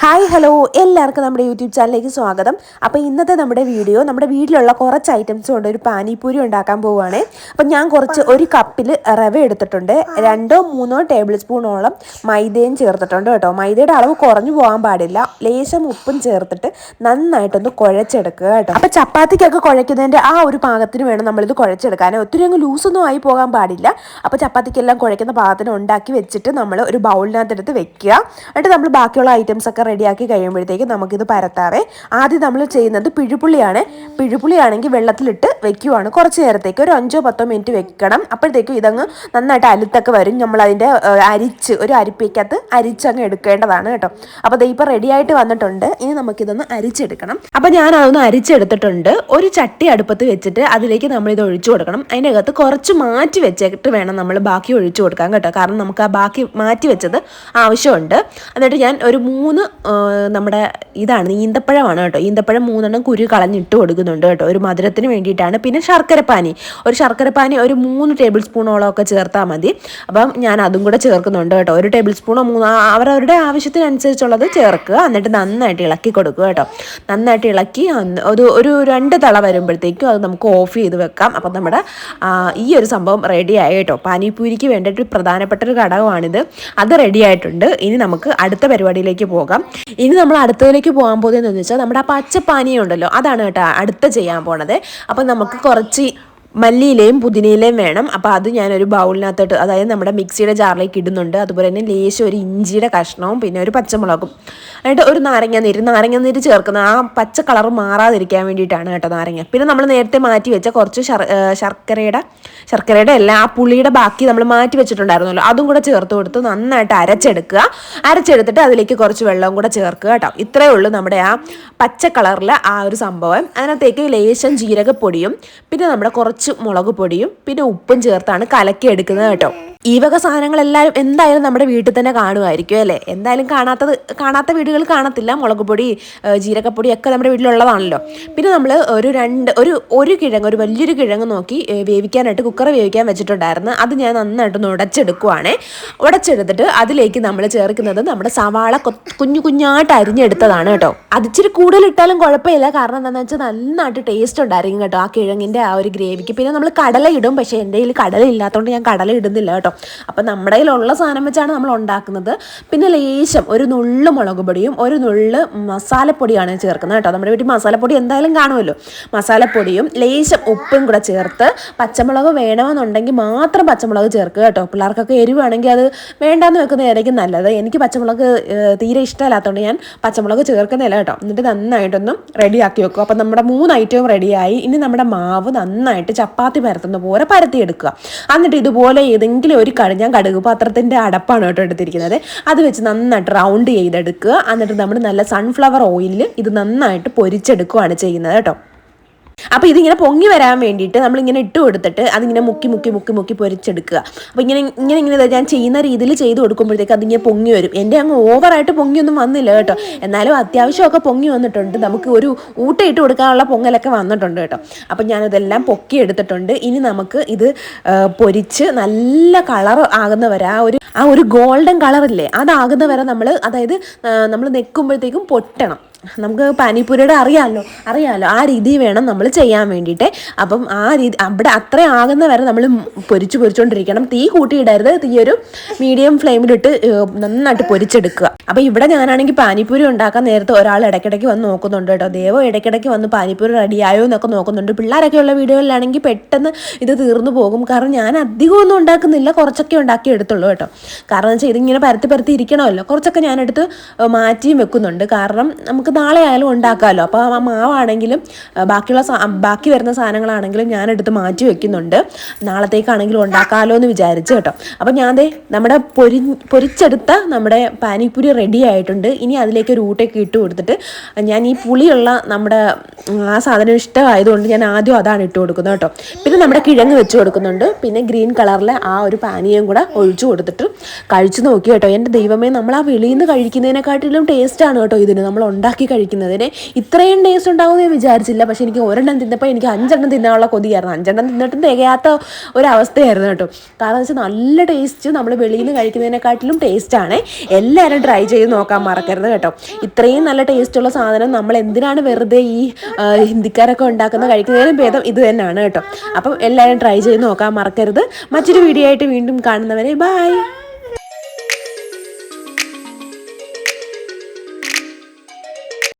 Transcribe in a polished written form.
Hi hello എല്ലാവർക്കും നമ്മുടെ YouTube ചാനലിലേക്ക് സ്വാഗതം. അപ്പോൾ ഇന്നത്തെ നമ്മുടെ വീഡിയോ നമ്മുടെ വീട്ടിലുള്ള കുറച്ച് ഐറ്റംസ് കൊണ്ട് ഒരു പാനിപൂരി ഉണ്ടാക്കാൻ പോവുകയാണ്. അപ്പം ഞാൻ ഒരു കപ്പിൽ റവ എടുത്തിട്ടുണ്ട്. 2-3 ടേബിൾ സ്പൂണോളം മൈദയും ചേർത്തിട്ടുണ്ട് കേട്ടോ. മൈദയുടെ അളവ് കുറഞ്ഞു പോകാൻ പാടില്ല. ലേശം ഉപ്പും ചേർത്തിട്ട് നന്നായിട്ടൊന്ന് കുഴച്ചെടുക്കുക കേട്ടോ. അപ്പോൾ ചപ്പാത്തിക്കൊക്കെ കുഴയ്ക്കുന്നതിൻ്റെ ആ ഒരു പാകത്തിന് വേണം നമ്മളിത് കുഴച്ചെടുക്കാൻ. ഒത്തിരി അങ്ങ് ലൂസൊന്നും ആയി പോകാൻ പാടില്ല. അപ്പോൾ ചപ്പാത്തിക്കെല്ലാം കുഴയ്ക്കുന്ന പാകത്തിന് ഉണ്ടാക്കി വെച്ചിട്ട് നമ്മൾ ഒരു ബൗളിനകത്തെടുത്ത് വെക്കുക. എന്നിട്ട് നമ്മൾ ബാക്കിയുള്ള ഐറ്റംസ് ഒക്കെ റെഡിയാക്കി കഴിയുമ്പോഴത്തേക്ക് നമുക്കിത് പരത്താവേ. ആദ്യം നമ്മൾ ചെയ്യുന്നത് പിഴുപുളിയാണ്. പിഴുപുളിയാണെങ്കിൽ വെള്ളത്തിലിട്ട് വെക്കുവാണ് കുറച്ച് നേരത്തേക്ക്, ഒരു 5-10 മിനിറ്റ് വെക്കണം. അപ്പോഴത്തേക്കും ഇതങ്ങ് നന്നായിട്ട് അലുത്തൊക്കെ വരും. നമ്മളതിൻ്റെ ഒരു അരിപ്പയ്ക്കകത്ത് അരിച്ചങ്ങ് എടുക്കേണ്ടതാണ് കേട്ടോ. അപ്പോൾ ഇത് ഇപ്പോൾ റെഡി ആയിട്ട് വന്നിട്ടുണ്ട്. ഇനി നമുക്കിതൊന്ന് അരിച്ചെടുക്കണം. അപ്പോൾ ഞാൻ അതൊന്ന് അരിച്ചെടുത്തിട്ടുണ്ട്. ഒരു ചട്ടി അടുപ്പത്ത് വെച്ചിട്ട് അതിലേക്ക് നമ്മളിത് ഒഴിച്ചു കൊടുക്കണം. അതിൻ്റെ അകത്ത് കുറച്ച് മാറ്റി വെച്ചിട്ട് വേണം നമ്മൾ ബാക്കി ഒഴിച്ചു കൊടുക്കാൻ കേട്ടോ. കാരണം നമുക്ക് ആ ബാക്കി മാറ്റി വെച്ചത് ആവശ്യമുണ്ട്. എന്നിട്ട് ഞാൻ ഒരു 3 നമ്മുടെ ഇതാണ് ഈന്തപ്പഴമാണ് കേട്ടോ. ഈന്തപ്പഴം 3 കുരു കളഞ്ഞിട്ട് കൊടുക്കുന്നുണ്ട് കേട്ടോ, ഒരു മധുരത്തിന് വേണ്ടിയിട്ടാണ്. പിന്നെ ശർക്കരപ്പാനി ഒരു 3 ടേബിൾ സ്പൂണോളം ഒക്കെ ചേർത്താൽ മതി. അപ്പം ഞാൻ അതും കൂടെ ചേർക്കുന്നുണ്ട് കേട്ടോ. 1 ടേബിൾ സ്പൂണോ 3 അവരവരുടെ ആവശ്യത്തിനനുസരിച്ചുള്ളത് ചേർക്കുക. എന്നിട്ട് നന്നായിട്ട് ഇളക്കി കൊടുക്കുക കേട്ടോ. നന്നായിട്ട് ഇളക്കി ഒരു 2 തള വരുമ്പോഴത്തേക്കും അത് നമുക്ക് ഓഫ് ചെയ്ത് വെക്കാം. അപ്പം നമ്മുടെ ഈ ഒരു സംഭവം റെഡി ആയി കേട്ടോ. പാനിപൂരിക്ക് വേണ്ടിയിട്ട് പ്രധാനപ്പെട്ട ഒരു ഘടകമാണിത്. അത് റെഡി ആയിട്ടുണ്ട്. ഇനി നമുക്ക് അടുത്ത പരിപാടിയിലേക്ക് പോകാം. ഇനി നമ്മൾ അടുത്തതിലേക്ക് പോകാൻ പോകുന്നതെന്ന് വെച്ചാൽ നമ്മുടെ ആ പച്ചപ്പാനിയം ഉണ്ടല്ലോ, അതാണ് കേട്ടോ അടുത്ത ചെയ്യാൻ പോണത്. അപ്പം നമുക്ക് കുറച്ച് മല്ലിയിലയും പുതിനയിലയും വേണം. അപ്പോൾ അത് ഞാനൊരു ബൗളിനകത്തോട്ട്, അതായത് നമ്മുടെ മിക്സിയുടെ ജാറിലേക്ക് ഇടുന്നുണ്ട്. അതുപോലെ തന്നെ ലേശം ഒരു ഇഞ്ചിയുടെ കഷ്ണവും പിന്നെ ഒരു പച്ചമുളകും, എന്നിട്ട് ഒരു നാരങ്ങ നീര് ചേർക്കുന്ന ആ പച്ച കളർ മാറാതിരിക്കാൻ വേണ്ടിയിട്ടാണ് കേട്ടോ നാരങ്ങ. പിന്നെ നമ്മൾ നേരത്തെ മാറ്റി വെച്ച കുറച്ച് ശർക്കരയുടെ എല്ലാം ആ പുളിയുടെ ബാക്കി നമ്മൾ മാറ്റി വെച്ചിട്ടുണ്ടായിരുന്നല്ലോ, അതും കൂടെ ചേർത്ത് കൊടുത്ത് നന്നായിട്ട് അരച്ചെടുത്തിട്ട് അതിലേക്ക് കുറച്ച് വെള്ളവും കൂടെ ചേർക്കുക കേട്ടോ. ഇത്രയേ ഉള്ളൂ നമ്മുടെ ആ പച്ച കളറിലെ ആ ഒരു സംഭവം. അതിനകത്തേക്ക് ലേശം ജീരകപ്പൊടിയും പിന്നെ നമ്മുടെ കുറച്ച് മുളക് പൊടിയും പിന്നെ ഉപ്പും ചേർത്താണ് കലക്കി എടുക്കുന്നത് കേട്ടോ. ഈ വക സാധനങ്ങളെല്ലാവരും എന്തായാലും നമ്മുടെ വീട്ടിൽ തന്നെ കാണുമായിരിക്കും അല്ലേ. എന്തായാലും കാണാത്ത വീടുകൾ കാണത്തില്ല. മുളക് പൊടി, ജീരകപ്പൊടി ഒക്കെ നമ്മുടെ വീട്ടിലുള്ളതാണല്ലോ. പിന്നെ നമ്മൾ ഒരു കിഴങ്ങ്, ഒരു വലിയൊരു കിഴങ്ങ് നോക്കി വേവിക്കാനായിട്ട് കുക്കർ വേവിക്കാൻ വെച്ചിട്ടുണ്ടായിരുന്നു. അത് ഞാൻ നന്നായിട്ടൊന്ന് ഉടച്ചെടുത്തിട്ട് അതിലേക്ക് നമ്മൾ ചേർക്കുന്നത് നമ്മുടെ സവാള കുഞ്ഞായിട്ട് അരിഞ്ഞെടുത്തതാണ് കേട്ടോ. അതിച്ചിരി കൂടുതലിട്ടാലും കുഴപ്പമില്ല. കാരണം എന്താണെന്ന് വെച്ചാൽ നന്നായിട്ട് ടേസ്റ്റ് ഉണ്ടായിരിക്കും കേട്ടോ ആ കിഴങ്ങിൻ്റെ ആ ഒരു ഗ്രേവിക്ക്. പിന്നെ നമ്മൾ കടല ഇടും, പക്ഷേ എൻ്റെ കയ്യിൽ കടല ഇല്ലാത്തതുകൊണ്ട് ഞാൻ കടല ഇടുന്നില്ല കേട്ടോ. അപ്പം നമ്മുടെ കയ്യിലുള്ള സാധനം വെച്ചാണ് നമ്മൾ ഉണ്ടാക്കുന്നത്. പിന്നെ ലേശം ഒരു നുള്ളു മുളക് പൊടിയും ഒരു നുള്ളു മസാലപ്പൊടിയാണ് ചേർക്കുന്നത് കേട്ടോ. നമ്മുടെ വീട്ടിൽ മസാലപ്പൊടി എന്തായാലും കാണുമല്ലോ. മസാലപ്പൊടിയും ലേശം ഉപ്പും കൂടെ ചേർത്ത്, പച്ചമുളക് വേണമെന്നുണ്ടെങ്കിൽ മാത്രം പച്ചമുളക് ചേർക്കുക കേട്ടോ. പിള്ളേർക്കൊക്കെ എരിവാണെങ്കിൽ അത് വേണ്ടാന്ന് വെക്കുന്നതായിരിക്കും നല്ലത്. എനിക്ക് പച്ചമുളക് തീരെ ഇഷ്ടമല്ലാത്തതുകൊണ്ട് ഞാൻ പച്ചമുളക് ചേർക്കുന്നില്ല കേട്ടോ. എന്നിട്ട് നന്നായിട്ടൊന്നും റെഡിയാക്കി വെക്കും. അപ്പം നമ്മുടെ 3 ഐറ്റവും റെഡിയായി. ഇനി നമ്മുടെ മാവ് നന്നായിട്ട് ചപ്പാത്തി പരത്തുന്ന പോലെ പരത്തിയെടുക്കുക. എന്നിട്ട് ഇതുപോലെ ഏതെങ്കിലും ഞാൻ കടുക് പാത്രത്തിൻ്റെ അടപ്പാണ് കേട്ടോ എടുത്തിരിക്കുന്നത്. അത് വെച്ച് നന്നായിട്ട് റൗണ്ട് ചെയ്തെടുക്കുക. എന്നിട്ട് നമ്മൾ നല്ല സൺഫ്ലവർ ഓയിലിൽ ഇത് നന്നായിട്ട് പൊരിച്ചെടുക്കുകയാണ് ചെയ്യുന്നത് കേട്ടോ. അപ്പോൾ ഇതിങ്ങനെ പൊങ്ങി വരാൻ വേണ്ടിയിട്ട് നമ്മളിങ്ങനെ ഇട്ട് കൊടുത്തിട്ട് അതിങ്ങനെ മുക്കി പൊരിച്ചെടുക്കുക. അപ്പോൾ ഇങ്ങനെ ഞാൻ ചെയ്യുന്ന രീതിയിൽ ചെയ്ത് കൊടുക്കുമ്പോഴത്തേക്ക് അതിങ്ങനെ പൊങ്ങി വരും. എൻ്റെ അങ്ങ് ഓവറായിട്ട് പൊങ്ങിയൊന്നും വന്നില്ല കേട്ടോ. എന്നാലും അത്യാവശ്യമൊക്കെ പൊങ്ങി വന്നിട്ടുണ്ട്. നമുക്ക് ഒരു ഊട്ടയിട്ട് കൊടുക്കാനുള്ള പൊങ്ങലൊക്കെ വന്നിട്ടുണ്ട് കേട്ടോ. അപ്പം ഞാനിതെല്ലാം പൊക്കി എടുത്തിട്ടുണ്ട്. ഇനി നമുക്ക് ഇത് പൊരിച്ച് നല്ല കളർ ആകുന്ന വരെ ആ ഒരു ഗോൾഡൻ കളറില്ലേ, അതാകുന്ന വരെ നമ്മൾ നെക്കുമ്പോഴത്തേക്കും പൊട്ടണം. നമുക്ക് പാനിപൂരിയുടെ അറിയാമല്ലോ ആ രീതി വേണം നമ്മൾ ചെയ്യാൻ വേണ്ടിയിട്ട്. അപ്പം ആ രീതി അവിടെ അത്രയും ആകുന്ന വരെ നമ്മൾ പൊരിച്ചുകൊണ്ടിരിക്കണം. തീ കൂട്ടിയിടരുത്. തീ ഒരു മീഡിയം ഫ്ലെയിമിലിട്ട് നന്നായിട്ട് പൊരിച്ചെടുക്കുക. അപ്പോൾ ഇവിടെ ഞാനാണെങ്കിൽ പാനിപൂരി ഉണ്ടാക്കാൻ നേരത്തെ ഒരാൾ ഇടയ്ക്കിടയ്ക്ക് വന്ന് നോക്കുന്നുണ്ട് കേട്ടോ. ദേവോ ഇടയ്ക്കിടയ്ക്ക് വന്ന് പാനിപൂരി റെഡിയായോ എന്നൊക്കെ നോക്കുന്നുണ്ട്. പിള്ളേരൊക്കെ ഉള്ള വീടുകളിലാണെങ്കിൽ പെട്ടെന്ന് ഇത് തീർന്നു പോകും. കാരണം ഞാൻ അധികമൊന്നും ഉണ്ടാക്കുന്നില്ല, കുറച്ചൊക്കെ ഉണ്ടാക്കി എടുത്തുള്ളൂ കേട്ടോ. കാരണം വെച്ചാൽ ഇതിങ്ങനെ പരത്തി ഇരിക്കണമല്ലോ. കുറച്ചൊക്കെ ഞാനെടുത്ത് മാറ്റിയും വെക്കുന്നുണ്ട്. കാരണം നമുക്ക് നാളെ ആയാലും ഉണ്ടാക്കാമല്ലോ. അപ്പോൾ ആ മാവാണെങ്കിലും ബാക്കി വരുന്ന സാധനങ്ങളാണെങ്കിലും ഞാനെടുത്ത് മാറ്റി വെക്കുന്നുണ്ട്. നാളത്തേക്കാണെങ്കിലും ഉണ്ടാക്കാമല്ലോ എന്ന് വിചാരിച്ച് കേട്ടോ. അപ്പം നമ്മുടെ പൊരിച്ചെടുത്ത നമ്മുടെ പാനിപൂരി റെഡി ആയിട്ടുണ്ട്. ഇനി അതിലേക്ക് ഒരു ഊട്ടയൊക്കെ ഇട്ട് കൊടുത്തിട്ട് ഞാൻ ഈ പുളിയുള്ള നമ്മുടെ ആ സാധനം ഇഷ്ടമായതുകൊണ്ട് ഞാൻ ആദ്യം അതാണ് ഇട്ട് കൊടുക്കുന്നത് കേട്ടോ. പിന്നെ നമ്മുടെ കിഴങ്ങ് വെച്ച് കൊടുക്കുന്നുണ്ട്. പിന്നെ ഗ്രീൻ കളറിലെ ആ ഒരു പാനീയം കൂടെ ഒഴിച്ചു കൊടുത്തിട്ട് കഴിച്ചു നോക്കി കേട്ടോ. എൻ്റെ ദൈവമേ, നമ്മൾ ആ വെളിയിൽ നിന്ന് കഴിക്കുന്നതിനെക്കാട്ടിലും ടേസ്റ്റാണ് കേട്ടോ ഇതിന്. നമ്മൾ ഉണ്ടാക്കി കഴിക്കുന്നതിന് ഇത്രയും ടേസ്റ്റ് ഉണ്ടാവുമെന്ന് ഞാൻ വിചാരിച്ചില്ല. പക്ഷെ എനിക്ക് ഒരെണ്ണം തിന്നപ്പോൾ എനിക്ക് 5 എണ്ണം തിന്നാനുള്ള കൊതിയായിരുന്നു. 5 എണ്ണം തിന്നിട്ടും തികയാത്ത ഒരവസ്ഥയായിരുന്നു കേട്ടോ. കാരണം വെച്ചാൽ നല്ല ടേസ്റ്റ്, നമ്മൾ വെളിയിൽ നിന്ന് കഴിക്കുന്നതിനെക്കാട്ടിലും ടേസ്റ്റാണ്. എല്ലാവരും ട്രൈ ചെയ്ത് നോക്കാൻ മറക്കരുത് കേട്ടോ. ഇത്രയും നല്ല ടേസ്റ്റുള്ള സാധനം നമ്മൾ എന്തിനാണ് വെറുതെ ഈ ഹിന്ദിക്കാരൊക്കെ ഉണ്ടാക്കുന്ന കഴിക്കുന്നതിനും ഭേദം ഇത് തന്നെയാണ് കേട്ടോ. അപ്പം എല്ലാവരും ട്രൈ ചെയ്ത് നോക്കാൻ മറക്കരുത്. മറ്റൊരു വീഡിയോ ആയിട്ട് വീണ്ടും കാണുന്നവരെ ബൈ.